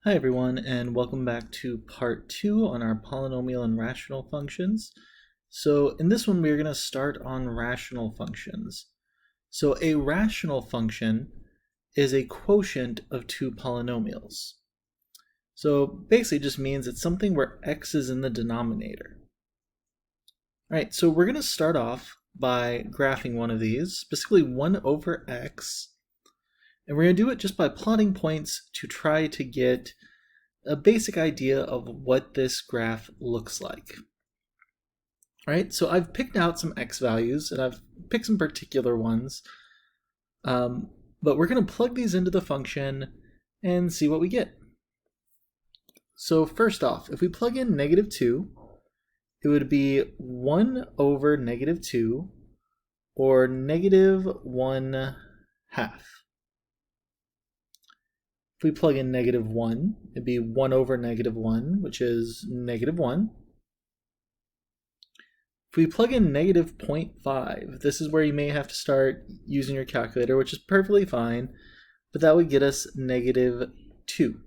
Hi everyone, and welcome back to part 2 on our polynomial and rational functions. So in this one we're going to start on rational functions. So a rational function is a quotient of two polynomials. So basically it just means it's something where x is in the denominator. Alright, so we're going to start off by graphing one of these, specifically 1 over x. And we're going to do it just by plotting points to try to get a basic idea of what this graph looks like. All right, so I've picked out some x values, and I've picked some particular ones, but we're going to plug these into the function and see what we get. So first off, if we plug in -2, it would be 1 over -2, or -1/2. If we plug in -1, it'd be 1 over -1, which is -1. If we plug in -0.5, this is where you may have to start using your calculator, which is perfectly fine, but that would get us -2.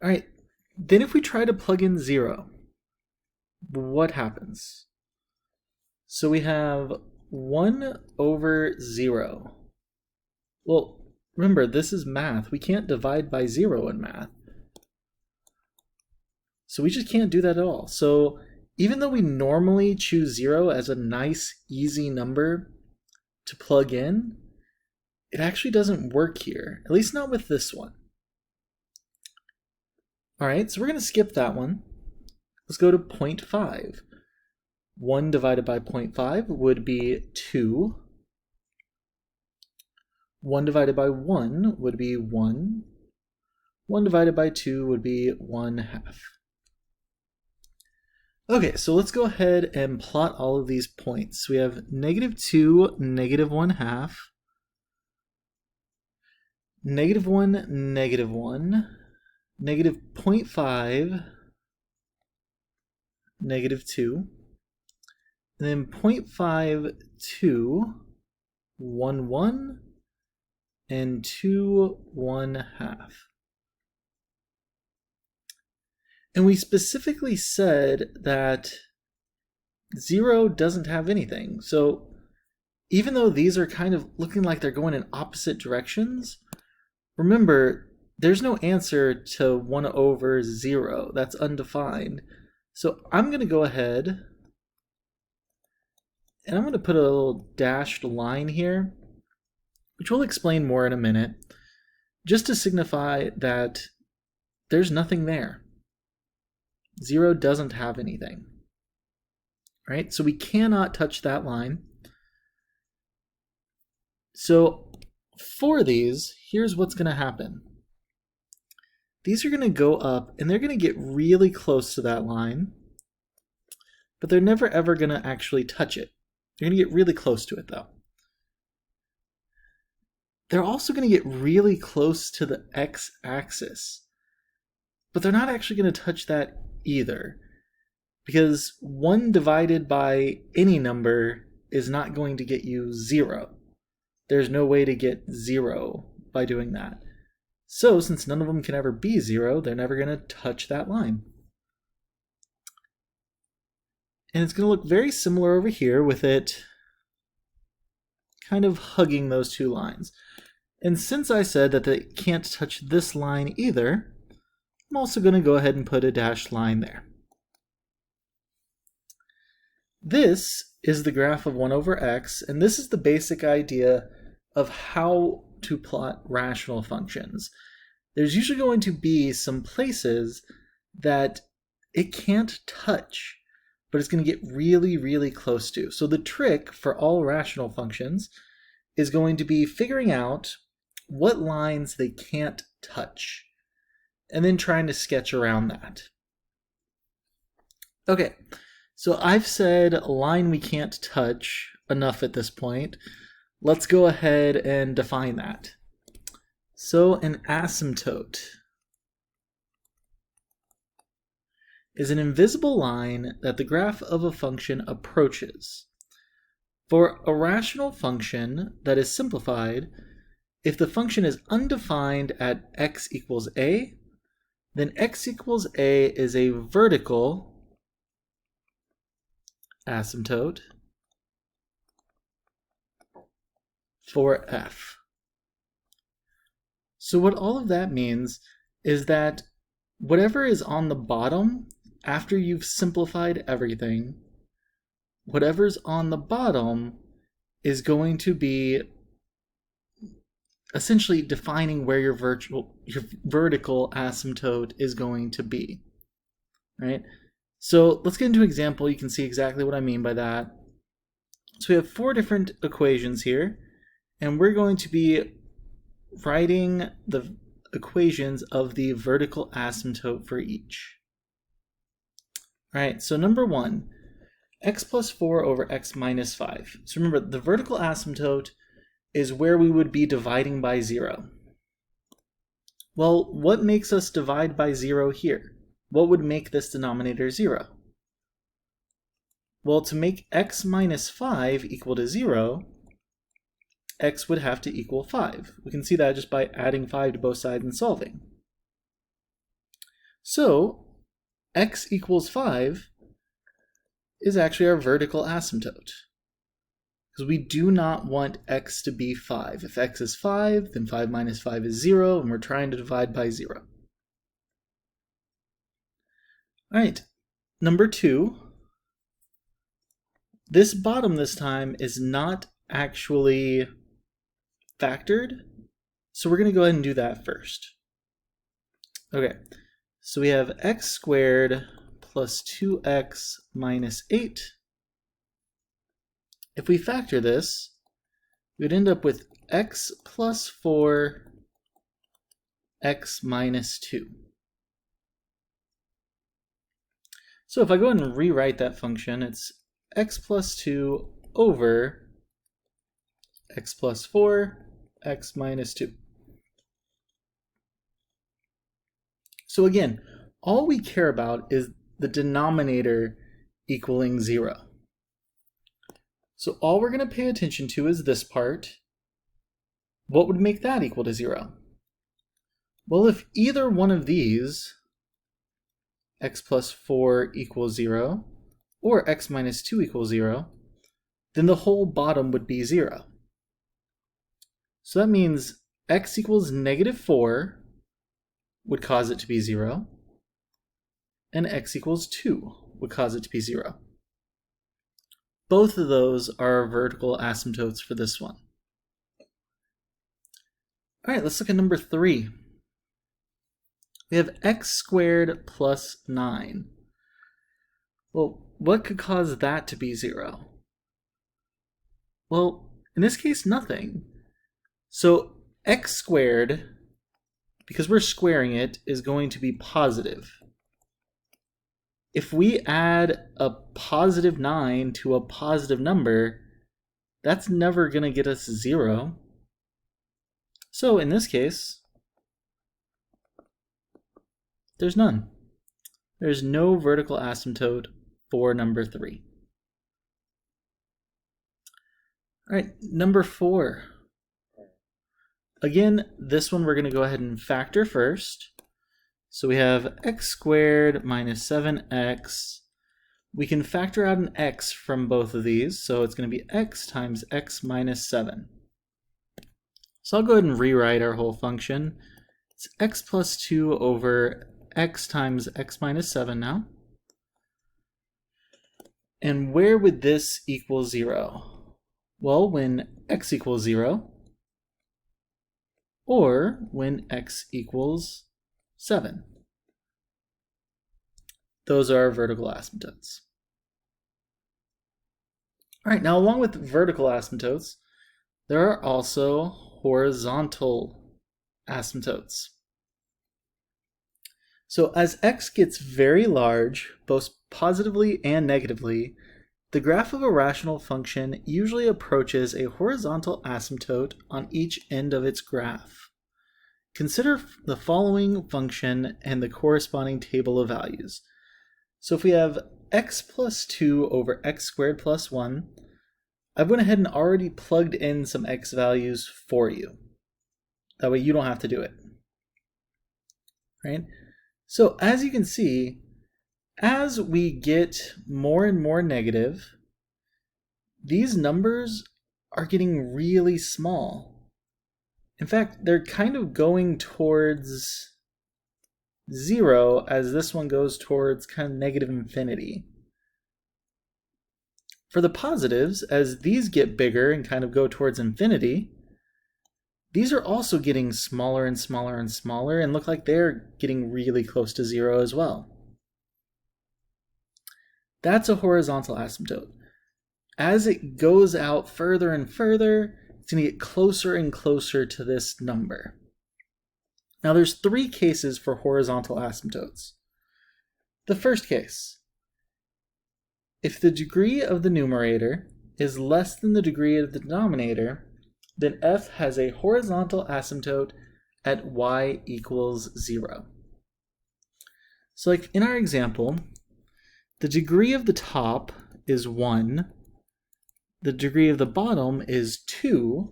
All right, then if we try to plug in 0, what happens? So we have 1 over 0. Well, remember, this is math. We can't divide by 0 in math. So we just can't do that at all. So even though we normally choose 0 as a nice, easy number to plug in, it actually doesn't work here, at least not with this one. All right, so we're going to skip that one. Let's go to 0.5. 1 divided by 0.5 would be 2. 1 divided by 1 would be 1. 1 divided by 2 would be 1/2. Okay, so let's go ahead and plot all of these points. We have -2, -1/2, -1, -1, -0.5, -2, and then 0.5, 2, 1, 1, and 2, 1/2. And we specifically said that 0 doesn't have anything. So even though these are kind of looking like they're going in opposite directions, remember, there's no answer to 1 over 0. That's undefined. So I'm going to go ahead and I'm going to put a little dashed line here, which we'll explain more in a minute, just to signify that there's nothing there. 0 doesn't have anything. All right, so we cannot touch that line. So for these, here's what's going to happen. These are going to go up, and they're going to get really close to that line, but they're never ever going to actually touch it. They're going to get really close to it, though. They're also going to get really close to the x-axis, but they're not actually going to touch that either, because 1 divided by any number is not going to get you 0. There's no way to get 0 by doing that. So since none of them can ever be 0, they're never going to touch that line. And it's going to look very similar over here with it kind of hugging those two lines. And since I said that they can't touch this line either, I'm also going to go ahead and put a dashed line there. This is the graph of 1 over x, and this is the basic idea of how to plot rational functions. There's usually going to be some places that it can't touch, but it's going to get really, really close to. So the trick for all rational functions is going to be figuring out what lines they can't touch, and then trying to sketch around that. Okay, so I've said a line we can't touch enough at this point. Let's go ahead and define that. So an asymptote is an invisible line that the graph of a function approaches. For a rational function that is simplified, if the function is undefined at x equals a, then x equals a is a vertical asymptote for f. So what all of that means is that whatever is on the bottom, after you've simplified everything, whatever's on the bottom is going to be essentially defining where your vertical asymptote is going to be, right? So let's get into an example. You can see exactly what I mean by that. So we have 4 different equations here, and we're going to be writing the equations of the vertical asymptote for each. All right, so number 1, x plus 4 over x minus 5. So remember, the vertical asymptote is where we would be dividing by 0. Well, what makes us divide by 0 here? What would make this denominator 0? Well, to make x minus 5 equal to 0, x would have to equal 5. We can see that just by adding 5 to both sides and solving. So, x equals 5 is actually our vertical asymptote, because we do not want x to be 5. If x is 5, then 5 minus 5 is 0, and we're trying to divide by 0. All right, number 2. This bottom this time is not actually factored, so we're going to go ahead and do that first. Okay, so we have x squared plus 2x minus 8. If we factor this, we'd end up with x plus 4, x minus 2. So if I go ahead and rewrite that function, it's x plus 2 over x plus 4, x minus 2. So again, all we care about is the denominator equaling 0. So all we're going to pay attention to is this part. What would make that equal to 0? Well, if either one of these, x plus 4 equals 0, or x minus 2 equals 0, then the whole bottom would be 0. So that means x equals negative 4 would cause it to be 0, and x equals 2 would cause it to be 0. Both of those are vertical asymptotes for this one. All right, let's look at number 3. We have x squared plus 9. Well, what could cause that to be 0? Well, in this case, nothing. So x squared, because we're squaring it, is going to be positive. If we add a positive 9 to a positive number, that's never going to get us 0. So in this case, there's none. There's no vertical asymptote for number 3. All right, number 4. Again, this one we're going to go ahead and factor first. So we have x squared minus 7x. We can factor out an x from both of these, so it's going to be x times x minus 7. So I'll go ahead and rewrite our whole function. It's x plus 2 over x times x minus 7 now. And where would this equal 0? Well, when x equals 0, or when x equals 7. Those are vertical asymptotes. All right, now along with vertical asymptotes, there are also horizontal asymptotes. So as x gets very large, both positively and negatively, the graph of a rational function usually approaches a horizontal asymptote on each end of its graph. Consider the following function and the corresponding table of values. So if we have x plus 2 over x squared plus 1, I went ahead and already plugged in some x values for you. That way you don't have to do it, right? So as you can see, as we get more and more negative, these numbers are getting really small. In fact, they're kind of going towards 0 as this one goes towards kind of negative infinity. For the positives, as these get bigger and kind of go towards infinity, these are also getting smaller and smaller and smaller and look like they're getting really close to 0 as well. That's a horizontal asymptote. As it goes out further and further, it's going to get closer and closer to this number. Now there's 3 cases for horizontal asymptotes. The first case, if the degree of the numerator is less than the degree of the denominator, then f has a horizontal asymptote at y equals 0. So like in our example, the degree of the top is 1, the degree of the bottom is 2,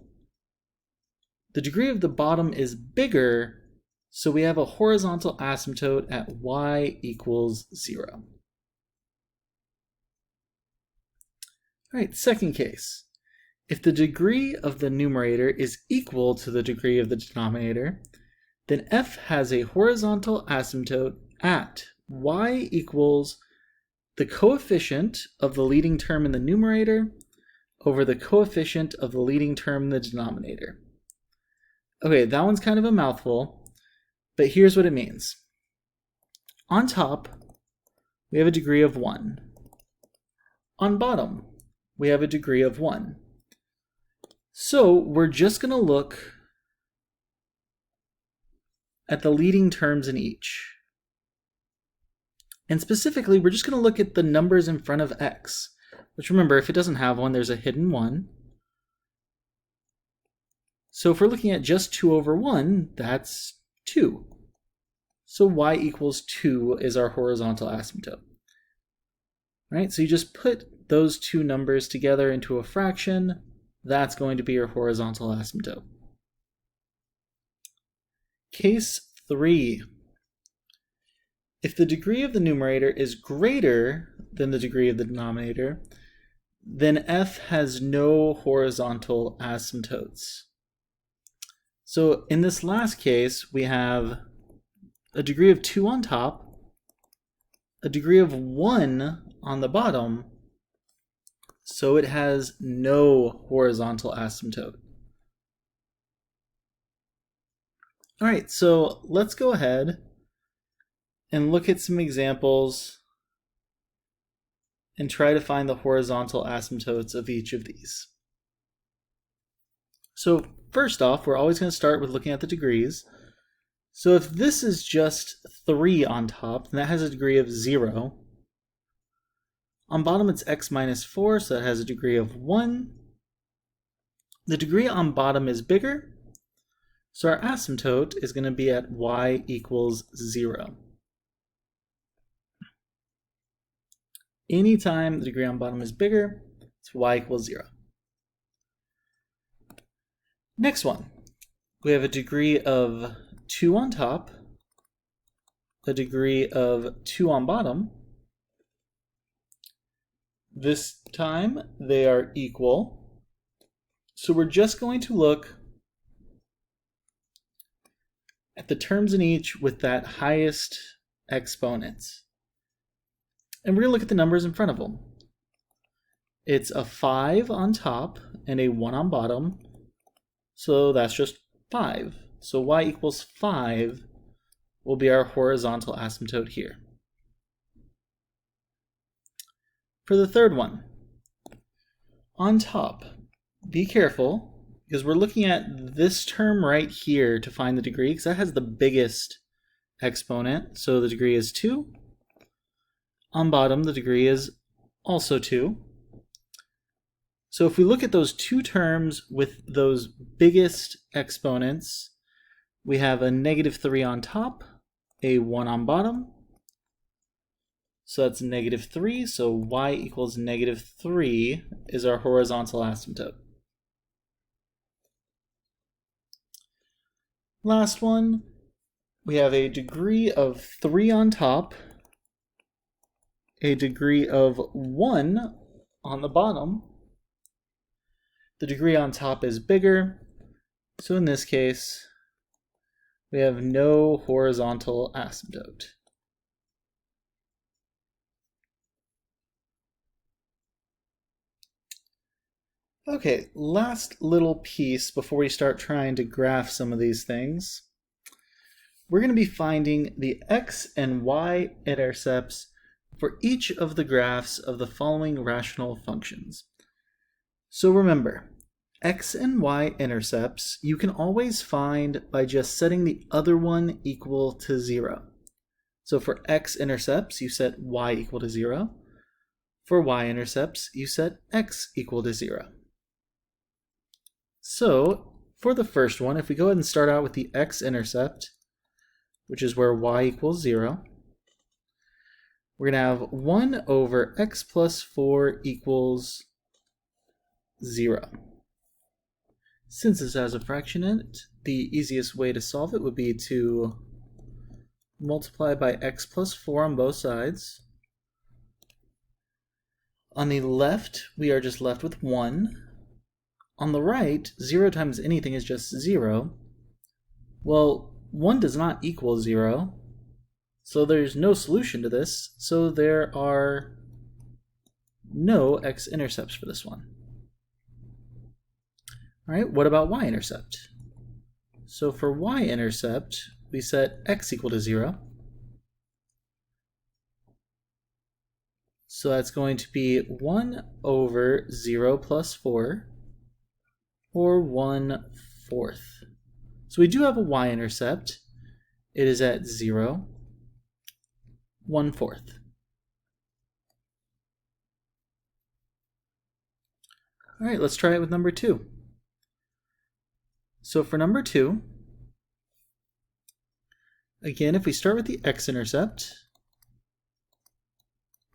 the degree of the bottom is bigger, so we have a horizontal asymptote at y equals 0. All right, second case. If the degree of the numerator is equal to the degree of the denominator, then f has a horizontal asymptote at y equals the coefficient of the leading term in the numerator over the coefficient of the leading term in the denominator. Okay, that one's kind of a mouthful, but here's what it means. On top, we have a degree of 1. On bottom, we have a degree of 1. So we're just going to look at the leading terms in each. And specifically, we're just going to look at the numbers in front of x, which remember, if it doesn't have one, there's a hidden 1. So if we're looking at just 2 over 1, that's 2. So y equals 2 is our horizontal asymptote. Right? So you just put those 2 numbers together into a fraction. That's going to be your horizontal asymptote. Case 3. If the degree of the numerator is greater than the degree of the denominator, then f has no horizontal asymptotes. So in this last case, we have a degree of 2 on top, a degree of 1 on the bottom, so it has no horizontal asymptote. All right, so let's go ahead and look at some examples and try to find the horizontal asymptotes of each of these. So first off, we're always going to start with looking at the degrees. So if this is just 3 on top, then that has a degree of 0. On bottom, it's x minus 4, so that has a degree of 1. The degree on bottom is bigger, so our asymptote is going to be at y equals 0. Anytime the degree on bottom is bigger, it's y equals 0. Next one, we have a degree of 2 on top, a degree of 2 on bottom. This time they are equal, so we're just going to look at the terms in each with that highest exponent. And we're going to look at the numbers in front of them. It's a 5 on top and a 1 on bottom, so that's just 5. So y equals 5 will be our horizontal asymptote here. For the third one, on top, be careful because we're looking at this term right here to find the degree because that has the biggest exponent, so the degree is 2. On bottom, the degree is also 2. So if we look at those 2 terms with those biggest exponents, we have a negative 3 on top, a 1 on bottom. So that's negative 3, so y equals negative 3 is our horizontal asymptote. Last one, we have a degree of 3 on top, a degree of 1 on the bottom. The degree on top is bigger, so in this case, we have no horizontal asymptote. Okay, last little piece before we start trying to graph some of these things. We're going to be finding the x and y intercepts for each of the graphs of the following rational functions. So remember, x and y intercepts you can always find by just setting the other one equal to 0. So for x intercepts, you set y equal to 0. For y intercepts, you set x equal to 0. So for the first one, if we go ahead and start out with the x-intercept, which is where y equals 0, we're going to have 1 over x plus 4 equals 0. Since this has a fraction in it, the easiest way to solve it would be to multiply by x plus 4 on both sides. On the left, we are just left with 1. On the right, 0 times anything is just 0. Well, 1 does not equal 0, so there's no solution to this, so there are no x-intercepts for this one. All right, what about y-intercept? So for y-intercept, we set x equal to 0. So that's going to be 1 over 0 plus 4, or 1/4. So we do have a y-intercept. It is at 0, 1/4. All right, let's try it with number 2. So for number 2, again, if we start with the x-intercept,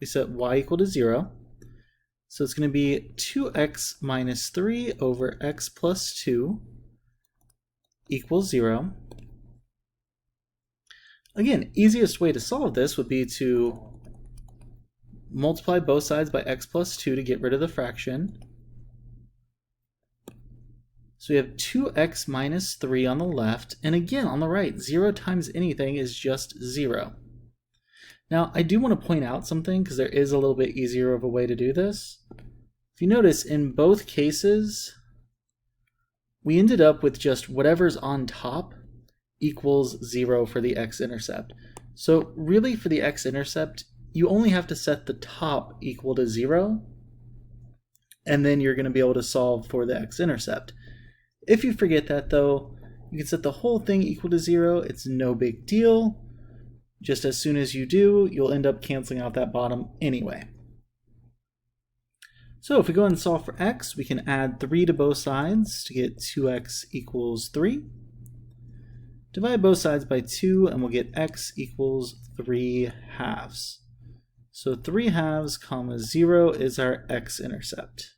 we set y equal to 0. So it's going to be 2x minus 3 over x plus 2 equals 0. Again, easiest way to solve this would be to multiply both sides by x plus 2 to get rid of the fraction. So we have 2x minus 3 on the left, and again on the right, 0 times anything is just 0. Now, I do want to point out something because there is a little bit easier of a way to do this. If you notice, in both cases, we ended up with just whatever's on top equals 0 for the x-intercept. So really for the x-intercept, you only have to set the top equal to 0, and then you're going to be able to solve for the x-intercept. If you forget that though, you can set the whole thing equal to 0. It's no big deal. Just as soon as you do, you'll end up canceling out that bottom anyway. So if we go ahead and solve for x, we can add 3 to both sides to get 2x equals 3. Divide both sides by 2 and we'll get x equals 3 halves. So 3 halves comma 0 is our x-intercept.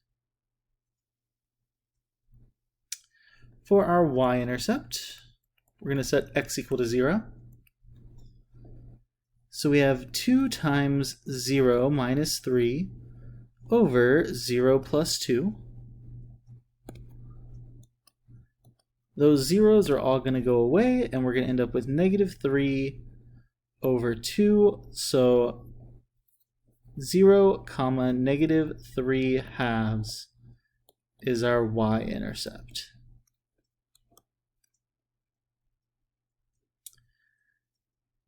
For our y-intercept, we're going to set x equal to 0. So we have 2 times 0 minus 3 over 0 plus 2. Those zeros are all going to go away, and we're going to end up with negative 3 over 2. So 0 comma negative 3 halves is our y-intercept.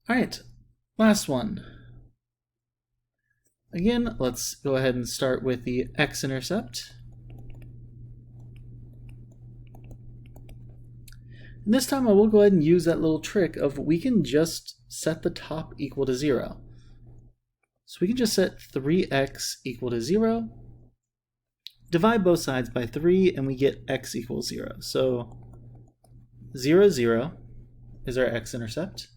All right. Last one. Again, let's go ahead and start with the x-intercept. And this time I will go ahead and use that little trick of we can just set the top equal to 0. So we can just set 3x equal to 0, divide both sides by 3, and we get x equals 0. So 0, 0 is our x-intercept.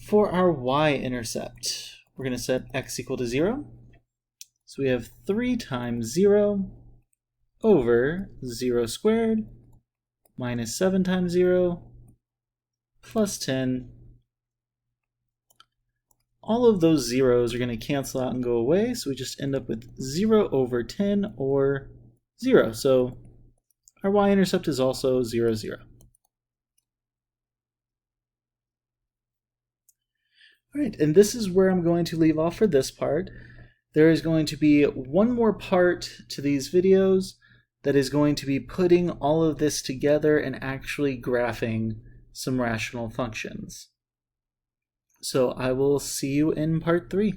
For our y-intercept, we're going to set x equal to 0. So we have 3 times 0 over 0 squared minus 7 times 0, plus 10. All of those zeros are going to cancel out and go away, so we just end up with 0 over 10, or 0. So our y-intercept is also 0, 0. All right, and this is where I'm going to leave off for this part. There is going to be one more part to these videos that is going to be putting all of this together and actually graphing some rational functions. So I will see you in part 3.